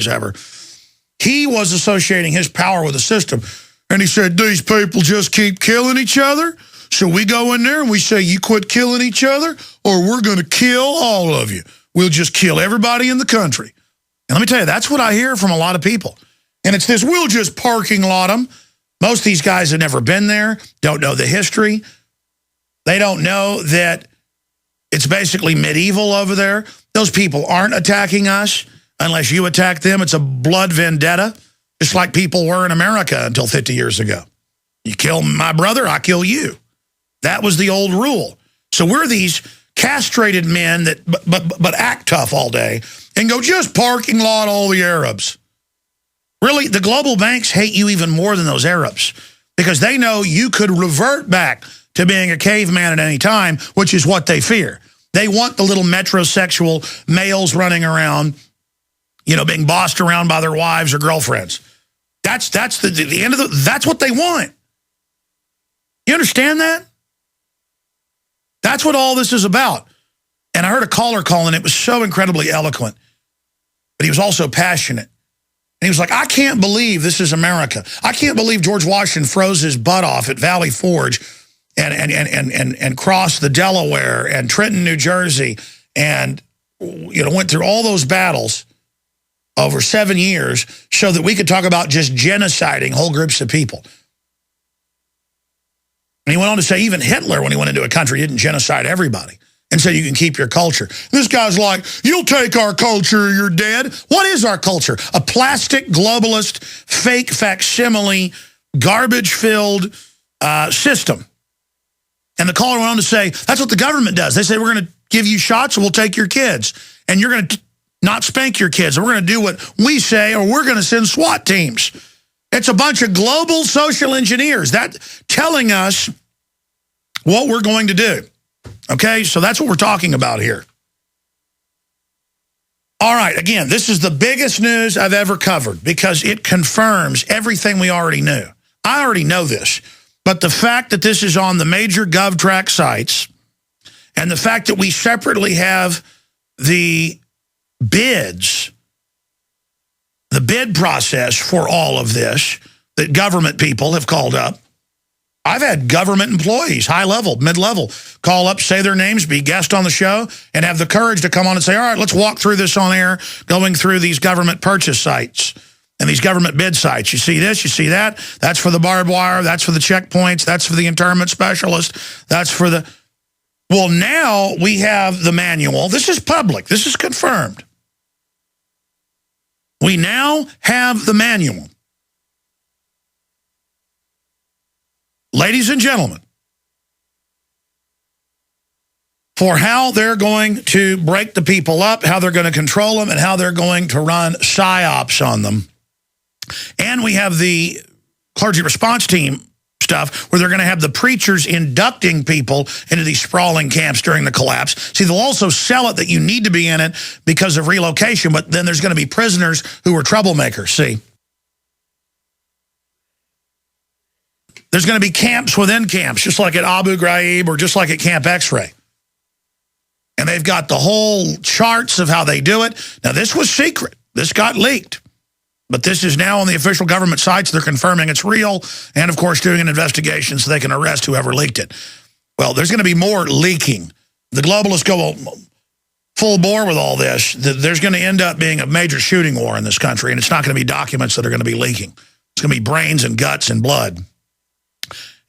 ever. He was associating his power with the system. And he said, these people just keep killing each other. So we go in there and we say, you quit killing each other or we're going to kill all of you. We'll just kill everybody in the country. And let me tell you, that's what I hear from a lot of people. And it's this, we'll just parking lot them. Most of these guys have never been there, don't know the history. They don't know that it's basically medieval over there. Those people aren't attacking us unless you attack them. It's a blood vendetta, just like people were in America until 50 years ago. You kill my brother, I kill you. That was the old rule. So we're these castrated men that but act tough all day and go, just parking lot all the Arabs. Really, the global banks hate you even more than those Arabs because they know you could revert back to being a caveman at any time, which is what they fear. They want the little metrosexual males running around, you know, being bossed around by their wives or girlfriends. That's the end of that's what they want. You understand that? That's what all this is about. And I heard a caller calling. It was so incredibly eloquent, but he was also passionate. And he was like, I can't believe this is America. I can't believe George Washington froze his butt off at Valley Forge and crossed the Delaware and Trenton, New Jersey, and went through all those battles over 7 years so that we could talk about just genociding whole groups of people. And he went on to say even Hitler, when he went into a country, didn't genocide everybody and said you can keep your culture. This guy's like, you'll take our culture, you're dead. What is our culture? A plastic, globalist, fake facsimile, garbage-filled system. And the caller went on to say, that's what the government does. They say, we're going to give you shots and we'll take your kids. And you're going to not spank your kids. And we're going to do what we say, or we're going to send SWAT teams. It's a bunch of global social engineers that telling us what we're going to do. Okay, so that's what we're talking about here. All right, again, this is the biggest news I've ever covered because it confirms everything we already knew. I already know this, but the fact that this is on the major GovTrack sites and the fact that we separately have the bids, the bid process for all of this that government people have called up. I've had government employees, high level, mid-level, call up, say their names, be guest on the show, and have the courage to come on and say, all right, let's walk through this on air, going through these government purchase sites and these government bid sites. You see this, you see that. That's for the barbed wire. That's for the checkpoints. That's for the internment specialist. That's for the... Well, now we have the manual. This is public. This is confirmed. We now have the manual. Ladies and gentlemen, for how they're going to break the people up, how they're going to control them, and how they're going to run psyops on them. And we have the clergy response team stuff where they're going to have the preachers inducting people into these sprawling camps during the collapse. See, they'll also sell it that you need to be in it because of relocation, but then there's going to be prisoners who are troublemakers, see. There's going to be camps within camps, just like at Abu Ghraib or just like at Camp X-Ray. And they've got the whole charts of how they do it. Now, this was secret. This got leaked. But this is now on the official government sites. They're confirming it's real and, of course, doing an investigation so they can arrest whoever leaked it. Well, there's going to be more leaking. The globalists go full bore with all this. There's going to end up being a major shooting war in this country, and it's not going to be documents that are going to be leaking. It's going to be brains and guts and blood.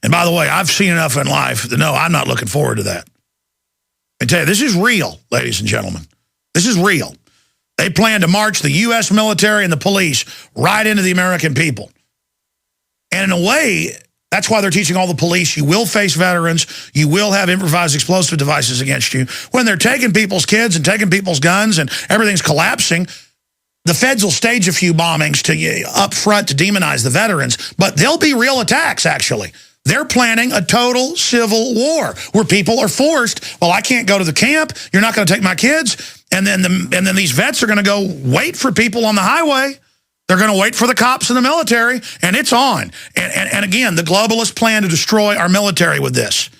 And by the way, I've seen enough in life to know I'm not looking forward to that. I tell you, this is real, ladies and gentlemen. This is real. They plan to march the U.S. military and the police right into the American people. And in a way, that's why they're teaching all the police, you will face veterans, you will have improvised explosive devices against you. When they're taking people's kids and taking people's guns and everything's collapsing, the feds will stage a few bombings up front to demonize the veterans, but there'll be real attacks, actually. They're planning a total civil war where people are forced, well, I can't go to the camp, you're not going to take my kids, and then these vets are going to go wait for people on the highway. They're going to wait for the cops and the military, and it's on. And again, the globalists plan to destroy our military with this.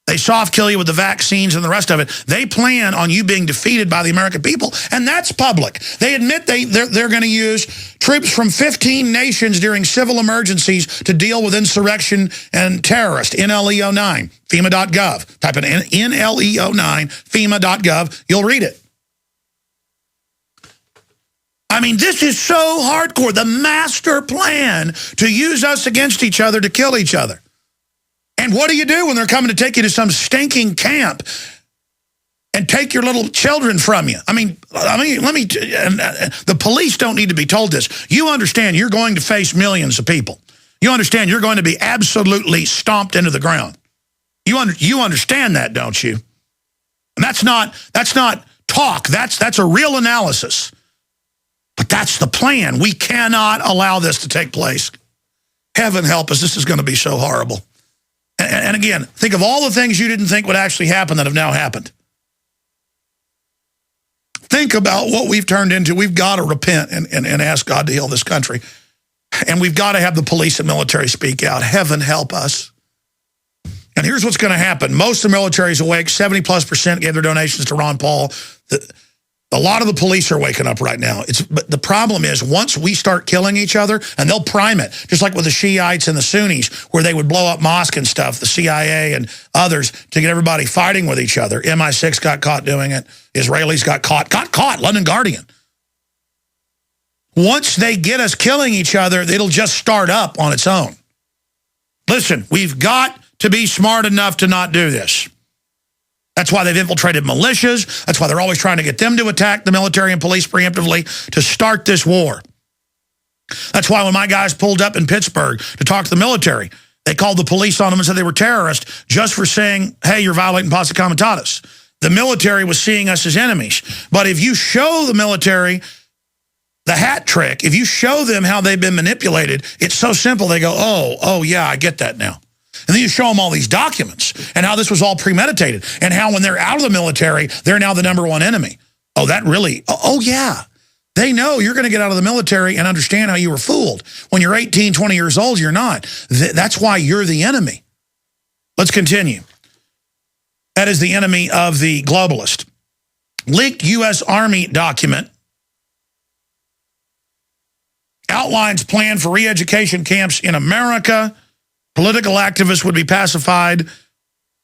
They soft kill you with the vaccines and the rest of it. They plan on you being defeated by the American people, and that's public. They admit they're going to use troops from 15 nations during civil emergencies to deal with insurrection and terrorists. NLE09, FEMA.gov. Type in NLE09, FEMA.gov. You'll read it. I mean, this is so hardcore. The master plan to use us against each other to kill each other. And what do you do when they're coming to take you to some stinking camp and take your little children from you? The police don't need to be told this. You understand you're going to face millions of people. You understand you're going to be absolutely stomped into the ground. You understand that, don't you? And that's not talk. That's a real analysis. But that's the plan. We cannot allow this to take place. Heaven help us. This is going to be so horrible. And again, think of all the things you didn't think would actually happen that have now happened. Think about what we've turned into. We've got to repent and ask God to heal this country. And we've got to have the police and military speak out. Heaven help us. And here's what's going to happen. Most of the military is awake. 70+% gave their donations to Ron Paul. A lot of the police are waking up right now. But the problem is, once we start killing each other, and they'll prime it, just like with the Shiites and the Sunnis, where they would blow up mosques and stuff, the CIA and others, to get everybody fighting with each other. MI6 got caught doing it. Israelis got caught, London Guardian. Once they get us killing each other, it'll just start up on its own. Listen, we've got to be smart enough to not do this. That's why they've infiltrated militias. That's why they're always trying to get them to attack the military and police preemptively to start this war. That's why when my guys pulled up in Pittsburgh to talk to the military, they called the police on them and said they were terrorists just for saying, hey, you're violating Posse Comitatus. The military was seeing us as enemies. But if you show the military the hat trick, if you show them how they've been manipulated, it's so simple. They go, oh, yeah, I get that now. And then you show them all these documents and how this was all premeditated and how when they're out of the military, they're now the #1 enemy. Oh, that really? Oh, yeah. They know you're going to get out of the military and understand how you were fooled. When you're 18, 20 years old, you're not. That's why you're the enemy. Let's continue. That is the enemy of the globalist. Leaked U.S. Army document outlines plan for re-education camps in America. Political activists would be pacified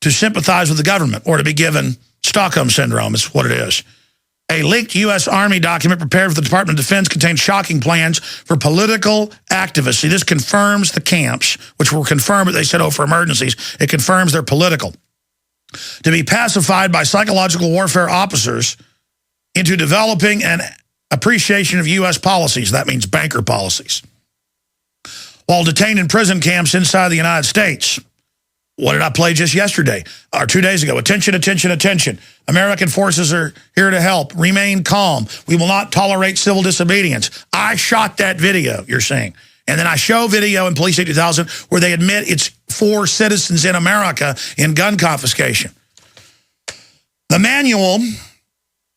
to sympathize with the government or to be given Stockholm Syndrome is what it is. A leaked U.S. Army document prepared for the Department of Defense contains shocking plans for political activists. See, this confirms the camps, which were confirmed, but they said, for emergencies. It confirms they're political. To be pacified by psychological warfare officers into developing an appreciation of U.S. policies. That means banker policies. While detained in prison camps inside the United States. What did I play just yesterday, or 2 days ago? Attention, attention, attention. American forces are here to help. Remain calm. We will not tolerate civil disobedience. I shot that video, you're saying. And then I show video in Police 8000 where they admit it's 4 citizens in America in gun confiscation. The manual,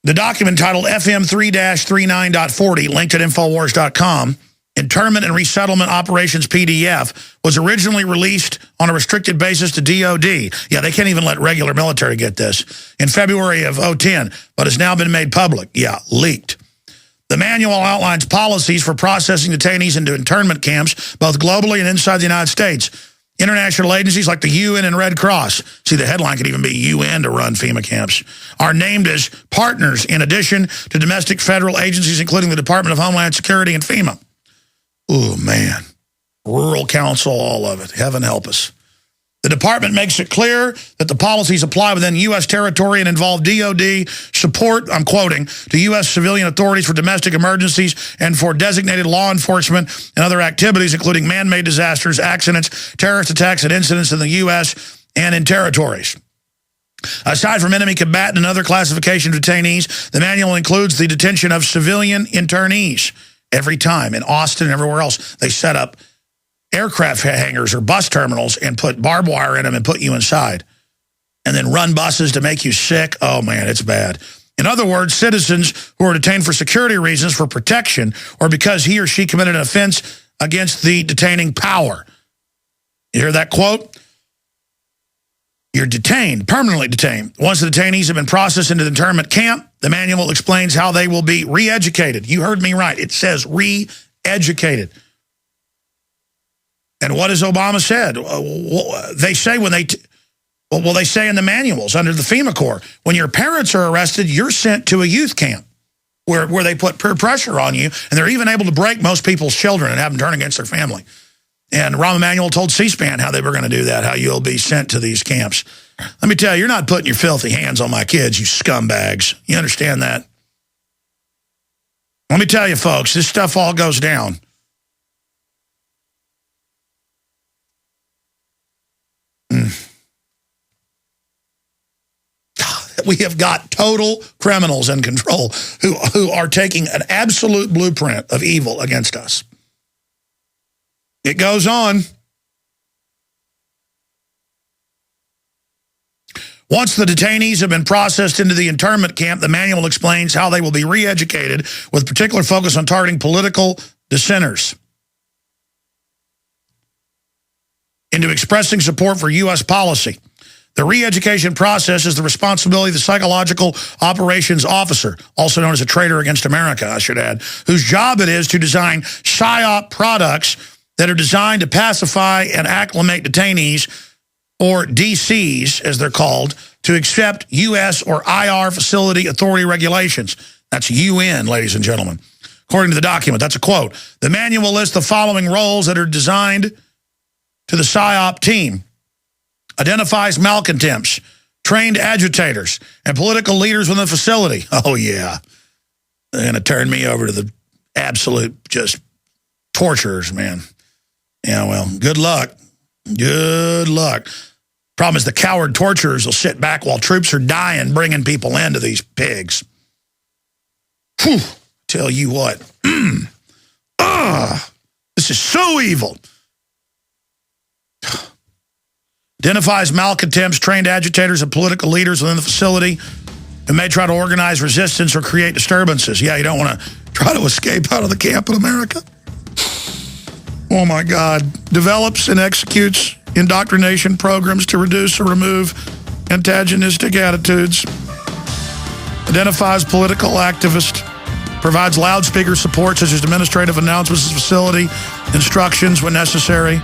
the document titled FM 3-39.40, linked at Infowars.com, Internment and Resettlement Operations PDF, was originally released on a restricted basis to DOD. Yeah, they can't even let regular military get this. In February of 2010, but has now been made public. Yeah, leaked. The manual outlines policies for processing detainees into internment camps, both globally and inside the United States. International agencies like the UN and Red Cross, see the headline could even be UN to run FEMA camps, are named as partners in addition to domestic federal agencies, including the Department of Homeland Security and FEMA. Oh, man. Rural Council, all of it. Heaven help us. The department makes it clear that the policies apply within U.S. territory and involve DOD support, I'm quoting, to U.S. civilian authorities for domestic emergencies and for designated law enforcement and other activities, including man-made disasters, accidents, terrorist attacks, and incidents in the U.S. and in territories. Aside from enemy combatant and other classification of detainees, the manual includes the detention of civilian internees. Every time in Austin and everywhere else, they set up aircraft hangars or bus terminals and put barbed wire in them and put you inside. And then run buses to make you sick. Oh, man, it's bad. In other words, citizens who are detained for security reasons, for protection, or because he or she committed an offense against the detaining power. You hear that quote? You're detained, permanently detained. Once the detainees have been processed into the internment camp, the manual explains how they will be re-educated. You heard me right. It says re-educated. And what has Obama said? They say when they say in the manuals under the FEMA Corps, when your parents are arrested, you're sent to a youth camp where they put peer pressure on you, and they're even able to break most people's children and have them turn against their family. And Rahm Emanuel told C-SPAN how they were going to do that, how you'll be sent to these camps. Let me tell you, you're not putting your filthy hands on my kids, you scumbags. You understand that? Let me tell you, folks, this stuff all goes down. We have got total criminals in control who are taking an absolute blueprint of evil against us. It goes on. Once the detainees have been processed into the internment camp, the manual explains how they will be re-educated with particular focus on targeting political dissenters into expressing support for U.S. policy. The re-education process is the responsibility of the Psychological Operations Officer, also known as a traitor against America, I should add, whose job it is to design PSYOP products that are designed to pacify and acclimate detainees, or DCs, as they're called, to accept U.S. or IR facility authority regulations. That's UN, ladies and gentlemen. According to the document, that's a quote. The manual lists the following roles that are designed to the PSYOP team. Identifies malcontents, trained agitators, and political leaders within the facility. Oh, yeah. They're going to turn me over to the absolute just torturers, man. Yeah, well, good luck. Good luck. Problem is the coward torturers will sit back while troops are dying, bringing people into these pigs. Whew. Tell you what. This is so evil. Identifies malcontents, trained agitators, and political leaders within the facility who may try to organize resistance or create disturbances. Yeah, you don't want to try to escape out of the camp in America. Oh, my God. Develops and executes indoctrination programs to reduce or remove antagonistic attitudes. Identifies political activists. Provides loudspeaker support such as administrative announcements, facility instructions when necessary.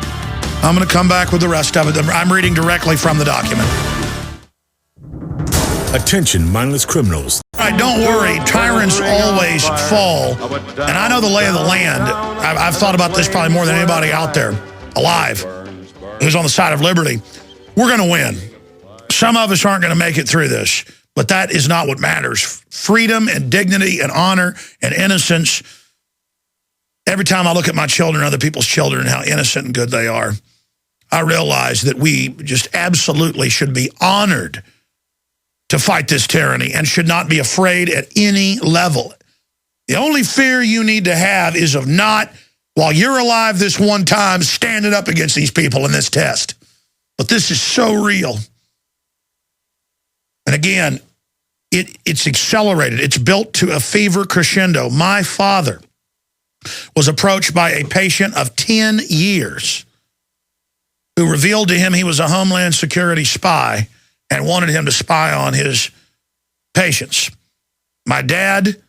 I'm going to come back with the rest of it. I'm reading directly from the document. Attention, mindless criminals. All right, don't worry. Tyrants always fall. And I know the lay of the land. I've thought about this probably more than anybody out there alive who's on the side of liberty. We're going to win. Some of us aren't going to make it through this, but that is not what matters. Freedom and dignity and honor and innocence. Every time I look at my children, other people's children, and how innocent and good they are, I realize that we just absolutely should be honored to fight this tyranny and should not be afraid at any level. The only fear you need to have is of not, while you're alive this one time, standing up against these people in this test. But this is so real. And again, it's accelerated. It's built to a fever crescendo. My father was approached by a patient of 10 years who revealed to him he was a Homeland Security spy and wanted him to spy on his patients. My dad